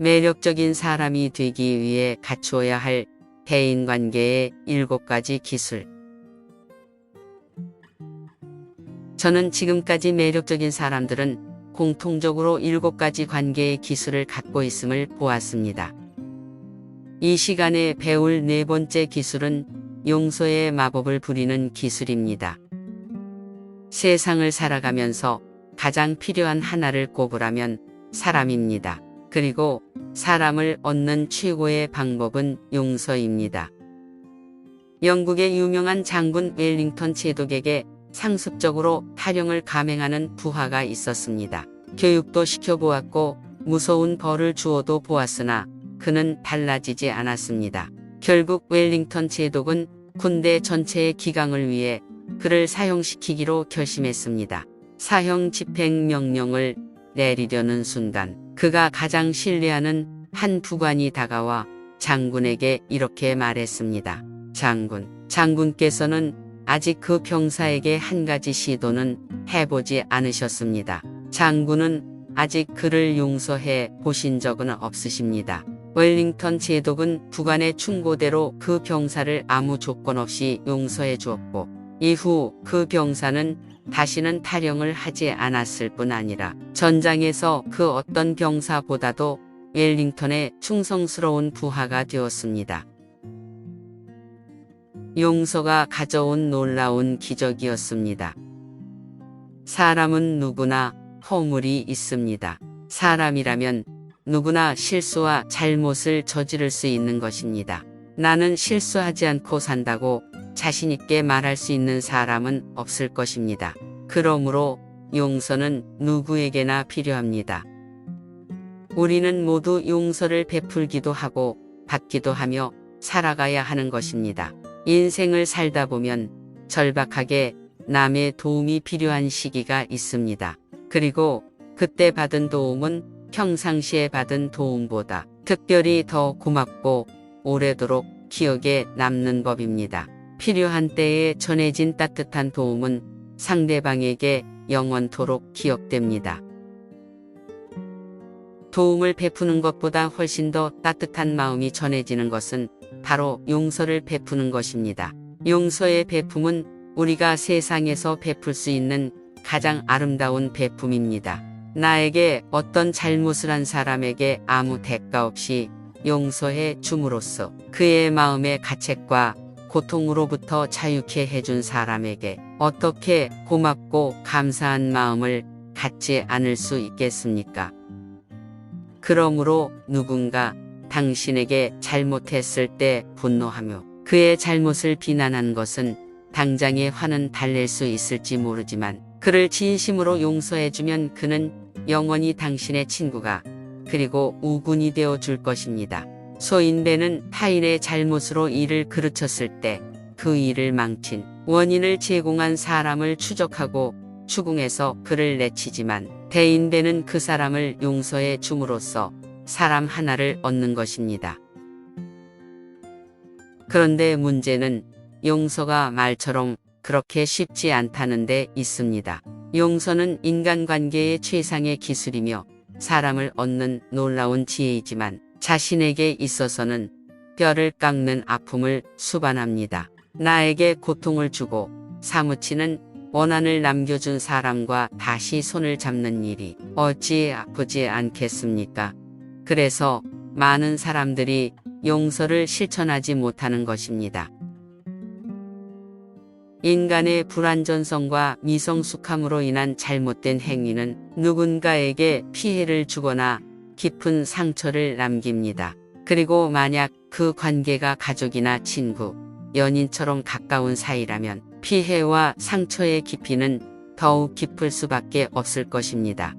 매력적인 사람이 되기 위해 갖추어야 할 대인관계의 7가지 기술. 저는 지금까지 매력적인 사람들은 공통적으로 7가지 관계의 기술을 갖고 있음을 보았습니다. 이 시간에 배울 4번째 기술은 용서의 마법을 부리는 기술입니다. 세상을 살아가면서 가장 필요한 하나를 꼽으라면 사람입니다. 그리고 사람을 얻는 최고의 방법은 용서입니다. 영국의 유명한 장군 웰링턴 제독에게 상습적으로 탈영을 감행하는 부하가 있었습니다. 교육도 시켜보았고 무서운 벌을 주어도 보았으나 그는 달라지지 않았습니다. 결국 웰링턴 제독은 군대 전체의 기강을 위해 그를 사형시키기로 결심했습니다. 사형 집행 명령을 내리려는 순간 그가 가장 신뢰하는 한 부관이 다가와 장군에게 이렇게 말했습니다. 장군께서는 아직 그 병사에게 한 가지 시도는 해보지 않으셨습니다. 장군은 아직 그를 용서해 보신 적은 없으십니다. 웰링턴 제독은 부관의 충고대로 그 병사를 아무 조건 없이 용서해 주었고 이후 그 병사는 다시는 탈영을 하지 않았을 뿐 아니라 전장에서 그 어떤 병사보다도 웰링턴의 충성스러운 부하가 되었습니다. 용서가 가져온 놀라운 기적이었습니다. 사람은 누구나 허물이 있습니다. 사람이라면 누구나 실수와 잘못을 저지를 수 있는 것입니다. 나는 실수하지 않고 산다고 자신있게 말할 수 있는 사람은 없을 것입니다. 그러므로 용서는 누구에게나 필요합니다. 우리는 모두 용서를 베풀기도 하고 받기도 하며 살아가야 하는 것입니다. 인생을 살다 보면 절박하게 남의 도움이 필요한 시기가 있습니다. 그리고 그때 받은 도움은 평상시에 받은 도움보다 특별히 더 고맙고 오래도록 기억에 남는 법입니다. 필요한 때에 전해진 따뜻한 도움은 상대방에게 영원토록 기억됩니다. 도움을 베푸는 것보다 훨씬 더 따뜻한 마음이 전해지는 것은 바로 용서를 베푸는 것입니다. 용서의 베품은 우리가 세상에서 베풀 수 있는 가장 아름다운 베품입니다. 나에게 어떤 잘못을 한 사람에게 아무 대가 없이 용서해 줌으로써 그의 마음의 가책과 고통으로부터 자유케 해준 사람에게 어떻게 고맙고 감사한 마음을 갖지 않을 수 있겠습니까? 그러므로 누군가 당신에게 잘못했을 때 분노하며 그의 잘못을 비난한 것은 당장의 화는 달랠 수 있을지 모르지만 그를 진심으로 용서해주면 그는 영원히 당신의 친구가 그리고 우군이 되어 줄 것입니다. 소인배는 타인의 잘못으로 일을 그르쳤을 때 그 일을 망친 원인을 제공한 사람을 추적하고 추궁해서 그를 내치지만 대인배는 그 사람을 용서해 줌으로써 사람 하나를 얻는 것입니다. 그런데 문제는 용서가 말처럼 그렇게 쉽지 않다는 데 있습니다. 용서는 인간관계의 최상의 기술이며 사람을 얻는 놀라운 지혜이지만 자신에게 있어서는 뼈를 깎는 아픔을 수반합니다. 나에게 고통을 주고 사무치는 원한을 남겨준 사람과 다시 손을 잡는 일이 어찌 아프지 않겠습니까? 그래서 많은 사람들이 용서를 실천하지 못하는 것입니다. 인간의 불완전성과 미성숙함으로 인한 잘못된 행위는 누군가에게 피해를 주거나 깊은 상처를 남깁니다. 그리고 만약 그 관계가 가족이나 친구, 연인처럼 가까운 사이라면 피해와 상처의 깊이는 더욱 깊을 수밖에 없을 것입니다.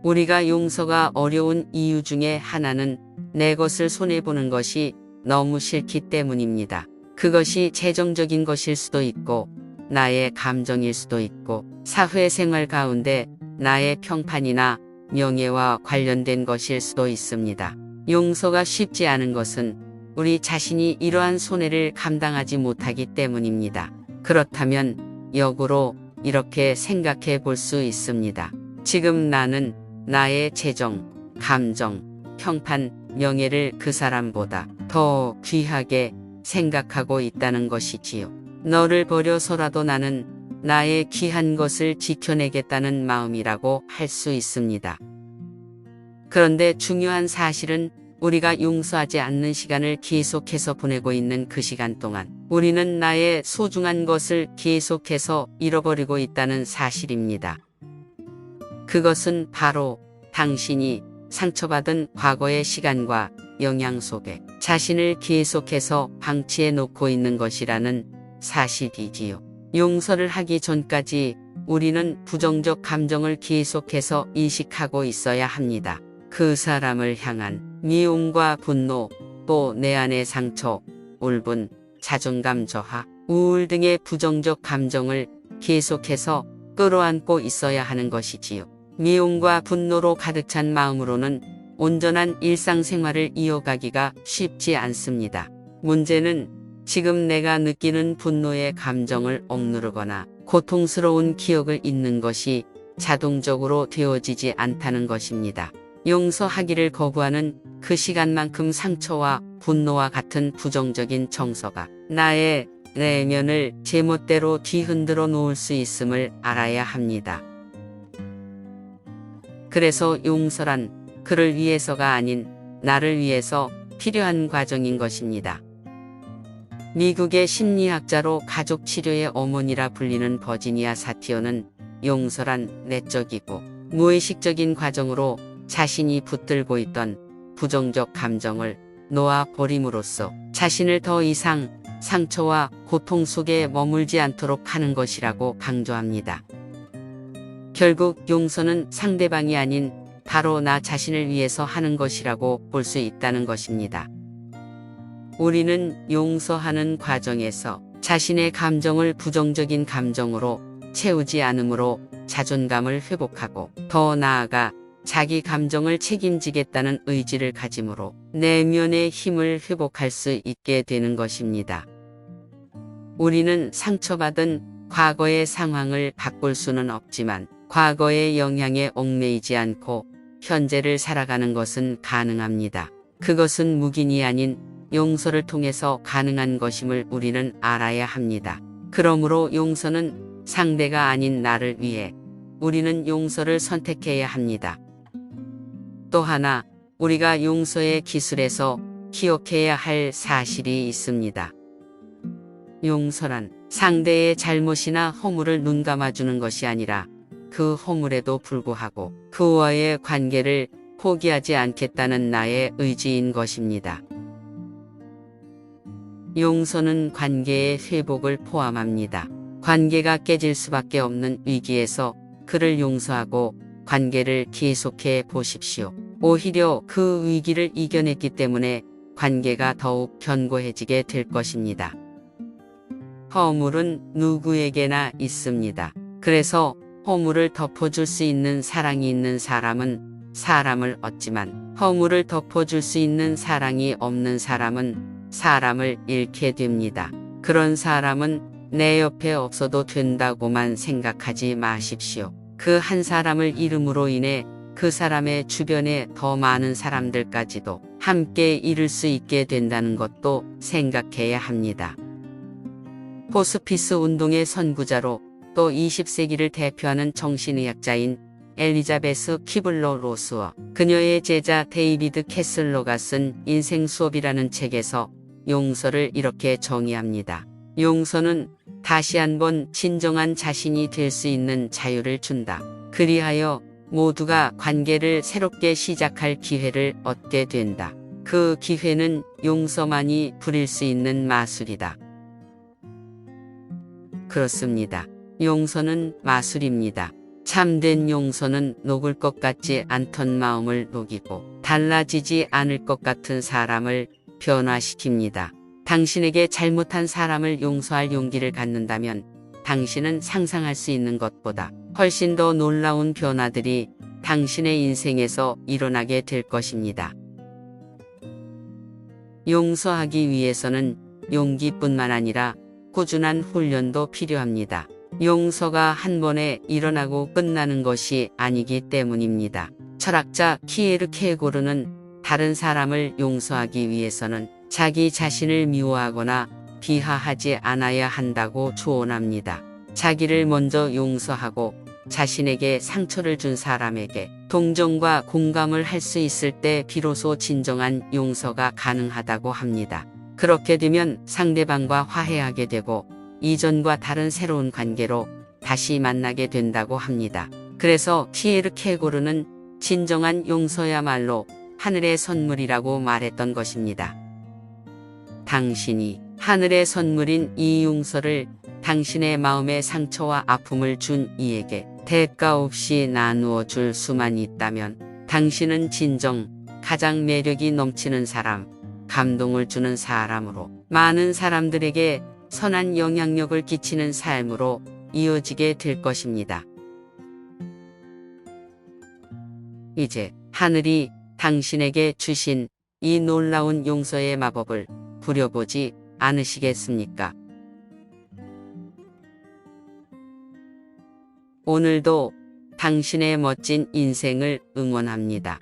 우리가 용서가 어려운 이유 중에 하나는 내 것을 손해보는 것이 너무 싫기 때문입니다. 그것이 재정적인 것일 수도 있고 나의 감정일 수도 있고 사회생활 가운데 나의 평판이나 명예와 관련된 것일 수도 있습니다. 용서가 쉽지 않은 것은 우리 자신이 이러한 손해를 감당하지 못하기 때문입니다. 그렇다면 역으로 이렇게 생각해 볼 수 있습니다. 지금 나는 나의 재정, 감정, 평판, 명예를 그 사람보다 더 귀하게 생각하고 있다는 것이지요. 너를 버려서라도 나는 나의 귀한 것을 지켜내겠다는 마음이라고 할 수 있습니다. 그런데 중요한 사실은 우리가 용서하지 않는 시간을 계속해서 보내고 있는 그 시간 동안 우리는 나의 소중한 것을 계속해서 잃어버리고 있다는 사실입니다. 그것은 바로 당신이 상처받은 과거의 시간과 영향 속에 자신을 계속해서 방치해 놓고 있는 것이라는 사실이지요. 용서를 하기 전까지 우리는 부정적 감정을 계속해서 인식하고 있어야 합니다. 그 사람을 향한 미움과 분노, 또 내 안의 상처, 울분, 자존감 저하, 우울 등의 부정적 감정을 계속해서 끌어안고 있어야 하는 것이지요. 미움과 분노로 가득 찬 마음으로는 온전한 일상생활을 이어가기가 쉽지 않습니다. 문제는 지금 내가 느끼는 분노의 감정을 억누르거나 고통스러운 기억을 잊는 것이 자동적으로 되어지지 않다는 것입니다. 용서하기를 거부하는 그 시간만큼 상처와 분노와 같은 부정적인 정서가 나의 내면을 제멋대로 뒤흔들어 놓을 수 있음을 알아야 합니다. 그래서 용서란 그를 위해서가 아닌 나를 위해서 필요한 과정인 것입니다. 미국의 심리학자로 가족 치료의 어머니라 불리는 버지니아 사티어는 용서란 내적이고 무의식적인 과정으로 자신이 붙들고 있던 부정적 감정을 놓아 버림으로써 자신을 더 이상 상처와 고통 속에 머물지 않도록 하는 것이라고 강조합니다. 결국 용서는 상대방이 아닌 바로 나 자신을 위해서 하는 것이라고 볼 수 있다는 것입니다. 우리는 용서하는 과정에서 자신의 감정을 부정적인 감정으로 채우지 않으므로 자존감을 회복하고 더 나아가 자기 감정을 책임지겠다는 의지를 가짐으로 내면의 힘을 회복할 수 있게 되는 것입니다. 우리는 상처받은 과거의 상황을 바꿀 수는 없지만 과거의 영향에 얽매이지 않고 현재를 살아가는 것은 가능합니다. 그것은 묵인이 아닌 용서를 통해서 가능한 것임을 우리는 알아야 합니다. 그러므로 용서는 상대가 아닌 나를 위해 우리는 용서를 선택해야 합니다. 또 하나 우리가 용서의 기술에서 기억해야 할 사실이 있습니다. 용서란 상대의 잘못이나 허물을 눈감아주는 것이 아니라 그 허물에도 불구하고 그와의 관계를 포기하지 않겠다는 나의 의지인 것입니다. 용서는 관계의 회복을 포함합니다. 관계가 깨질 수밖에 없는 위기에서 그를 용서하고 관계를 계속해 보십시오. 오히려 그 위기를 이겨냈기 때문에 관계가 더욱 견고해지게 될 것입니다. 허물은 누구에게나 있습니다. 그래서 허물을 덮어줄 수 있는 사랑이 있는 사람은 사람을 얻지만 허물을 덮어줄 수 있는 사랑이 없는 사람은 사람을 잃게 됩니다. 그런 사람은 내 옆에 없어도 된다고만 생각하지 마십시오. 그 한 사람을 잃음으로 인해 그 사람의 주변에 더 많은 사람들까지도 함께 잃을 수 있게 된다는 것도 생각해야 합니다. 호스피스 운동의 선구자로 또 20세기를 대표하는 정신의학자인 엘리자베스 키블러 로스와 그녀의 제자 데이비드 캐슬러가 쓴 인생 수업이라는 책에서 용서를 이렇게 정의합니다. 용서는 다시 한번 진정한 자신이 될 수 있는 자유를 준다. 그리하여 모두가 관계를 새롭게 시작할 기회를 얻게 된다. 그 기회는 용서만이 부릴 수 있는 마술이다. 그렇습니다. 용서는 마술입니다. 참된 용서는 녹을 것 같지 않던 마음을 녹이고 달라지지 않을 것 같은 사람을 변화시킵니다. 당신에게 잘못한 사람을 용서할 용기를 갖는다면 당신은 상상할 수 있는 것보다 훨씬 더 놀라운 변화들이 당신의 인생에서 일어나게 될 것입니다. 용서하기 위해서는 용기뿐만 아니라 꾸준한 훈련도 필요합니다. 용서가 한 번에 일어나고 끝나는 것이 아니기 때문입니다. 철학자 키에르케고르는 다른 사람을 용서하기 위해서는 자기 자신을 미워하거나 비하하지 않아야 한다고 조언합니다. 자기를 먼저 용서하고 자신에게 상처를 준 사람에게 동정과 공감을 할 수 있을 때 비로소 진정한 용서가 가능하다고 합니다. 그렇게 되면 상대방과 화해하게 되고 이전과 다른 새로운 관계로 다시 만나게 된다고 합니다. 그래서 키에르케고르는 진정한 용서야말로 하늘의 선물이라고 말했던 것입니다. 당신이 하늘의 선물인 이 용서를 당신의 마음의 상처와 아픔을 준 이에게 대가 없이 나누어 줄 수만 있다면 당신은 진정 가장 매력이 넘치는 사람, 감동을 주는 사람으로 많은 사람들에게 선한 영향력을 끼치는 삶으로 이어지게 될 것입니다. 이제 하늘이 당신에게 주신 이 놀라운 용서의 마법을 부려보지 않으시겠습니까? 오늘도 당신의 멋진 인생을 응원합니다.